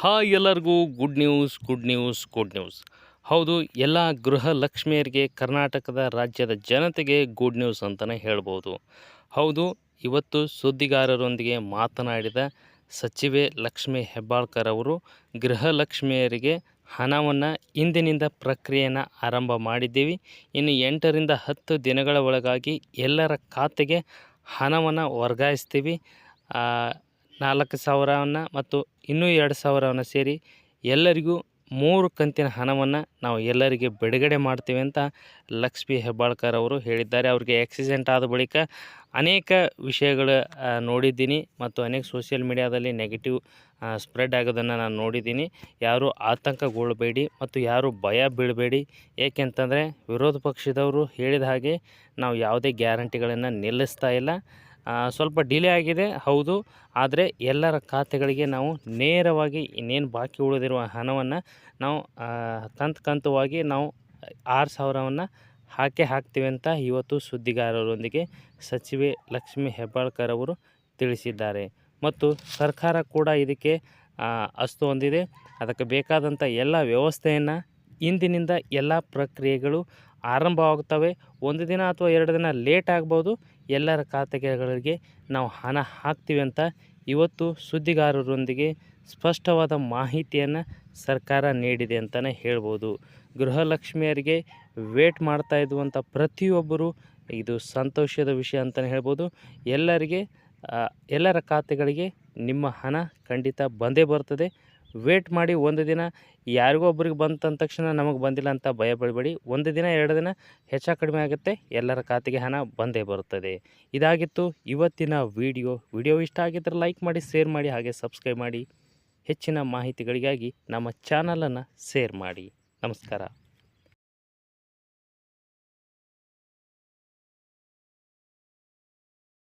Hi ಎಲ್ಲರಿಗೂ good news. ಹೌದು, ಎಲ್ಲ ಗೃಹಲಕ್ಷ್ಮಿಯರಿಗೆ ಕರ್ನಾಟಕದ ರಾಜ್ಯದ ಜನತೆಗೆ ಗುಡ್ ನ್ಯೂಸ್ ಅಂತಲೇ ಹೇಳ್ಬೋದು. ಹೌದು, ಇವತ್ತು ಸುದ್ದಿಗಾರರೊಂದಿಗೆ ಮಾತನಾಡಿದ ಸಚಿವೆ ಲಕ್ಷ್ಮಿ ಹೆಬ್ಬಾಳ್ಕರ್ ಅವರು ಗೃಹಲಕ್ಷ್ಮಿಯರಿಗೆ ಹಣವನ್ನು ಇಂದಿನಿಂದ ಪ್ರಕ್ರಿಯೆಯನ್ನು ಆರಂಭ ಮಾಡಿದ್ದೀವಿ. ಇನ್ನು 8ರಿಂದ 10 ದಿನಗಳ ಒಳಗಾಗಿ ಎಲ್ಲರ ಖಾತೆಗೆ ಹಣವನ್ನು ವರ್ಗಾಯಿಸ್ತೀವಿ. 4,000 ಮತ್ತು ಇನ್ನೂ 2,000 ಸೇರಿ ಎಲ್ಲರಿಗೂ 3 ಕಂತಿನ ಹಣವನ್ನು ನಾವು ಎಲ್ಲರಿಗೆ ಬಿಡುಗಡೆ ಮಾಡ್ತೀವಿ ಅಂತ ಲಕ್ಷ್ಮಿ ಹೆಬ್ಬಾಳ್ಕರ್ ಅವರು ಹೇಳಿದ್ದಾರೆ. ಅವರಿಗೆ ಆಕ್ಸಿಡೆಂಟ್ ಆದ ಬಳಿಕ ಅನೇಕ ವಿಷಯಗಳು ನೋಡಿದ್ದೀನಿ ಮತ್ತು ಅನೇಕ ಸೋಷಿಯಲ್ ಮೀಡಿಯಾದಲ್ಲಿ ನೆಗೆಟಿವ್ ಸ್ಪ್ರೆಡ್ ಆಗೋದನ್ನು ನಾನು ನೋಡಿದ್ದೀನಿ. ಯಾರೂ ಆತಂಕಗೊಳ್ಳಬೇಡಿ ಮತ್ತು ಯಾರೂ ಭಯ ಬೀಳಬೇಡಿ. ಏಕೆಂತಂದರೆ ವಿರೋಧ ಪಕ್ಷದವರು ಹೇಳಿದ ಹಾಗೆ ನಾವು ಯಾವುದೇ ಗ್ಯಾರಂಟಿಗಳನ್ನು ನಿಲ್ಲಿಸ್ತಾ ಇಲ್ಲ. ಸ್ವಲ್ಪ ಡಿಲೇ ಆಗಿದೆ ಹೌದು, ಆದರೆ ಎಲ್ಲರ ಖಾತೆಗಳಿಗೆ ನಾವು ನೇರವಾಗಿ ಇನ್ನೇನು ಬಾಕಿ ಉಳಿದಿರುವ ಹಣವನ್ನು ನಾವು ಕಂತುವಾಗಿ ನಾವು 6,000 ಹಾಕ್ತೀವಿ ಅಂತ ಇವತ್ತು ಸುದ್ದಿಗಾರರೊಂದಿಗೆ ಸಚಿವೆ ಲಕ್ಷ್ಮಿ ಹೆಬ್ಬಾಳ್ಕರ್ ಅವರು ತಿಳಿಸಿದ್ದಾರೆ. ಮತ್ತು ಸರ್ಕಾರ ಕೂಡ ಇದಕ್ಕೆ ಅಸ್ತು ಹೊಂದಿದೆ. ಅದಕ್ಕೆ ಬೇಕಾದಂಥ ಎಲ್ಲ ವ್ಯವಸ್ಥೆಯನ್ನು ಇಂದಿನಿಂದ ಎಲ್ಲ ಪ್ರಕ್ರಿಯೆಗಳು ಆರಂಭವಾಗುತ್ತವೆ. 1 ದಿನ ಅಥವಾ 2 ದಿನ ಲೇಟ್ ಆಗ್ಬೋದು. ಎಲ್ಲರ ಖಾತೆಗಳಿಗೆ ನಾವು ಹಣ ಹಾಕ್ತೀವಿ ಅಂತ ಇವತ್ತು ಸುದ್ದಿಗಾರರೊಂದಿಗೆ ಸ್ಪಷ್ಟವಾದ ಮಾಹಿತಿಯನ್ನು ಸರ್ಕಾರ ನೀಡಿದೆ ಅಂತಲೇ ಹೇಳ್ಬೋದು. ಗೃಹಲಕ್ಷ್ಮಿಯರಿಗೆ ವೇಟ್ ಮಾಡ್ತಾ ಇದ್ದಂಥ ಪ್ರತಿಯೊಬ್ಬರು ಇದು ಸಂತೋಷದ ವಿಷಯ ಅಂತಲೇ ಹೇಳ್ಬೋದು. ಎಲ್ಲರ ಖಾತೆಗಳಿಗೆ ನಿಮ್ಮ ಹಣ ಖಂಡಿತ ಬಂದೇ ಬರ್ತದೆ. ವೇಟ್ ಮಾಡಿ. 1 ದಿನ ಯಾರಿಗೋ ಒಬ್ರಿಗೆ ಬಂತಂದ ತಕ್ಷಣ ನಮಗೆ ಬಂದಿಲ್ಲ ಅಂತ ಭಯ ಬೀಳಬೇಡಿ. 1 ದಿನ 2 ದಿನ ಹೆಚ್ಚು ಕಡಿಮೆ ಆಗುತ್ತೆ, ಎಲ್ಲರ ಖಾತೆಗೆ ಹಣ ಬಂದೇ ಬರುತ್ತದೆ. ಇದಾಗಿತ್ತು ಇವತ್ತಿನ ವಿಡಿಯೋ ಇಷ್ಟ ಆಗಿದ್ದರೆ ಲೈಕ್ ಮಾಡಿ, ಶೇರ್ ಮಾಡಿ, ಹಾಗೆ ಸಬ್ಸ್ಕ್ರೈಬ್ ಮಾಡಿ. ಹೆಚ್ಚಿನ ಮಾಹಿತಿಗಳಿಗಾಗಿ ನಮ್ಮ ಚಾನಲನ್ನು ಶೇರ್ ಮಾಡಿ. ನಮಸ್ಕಾರ.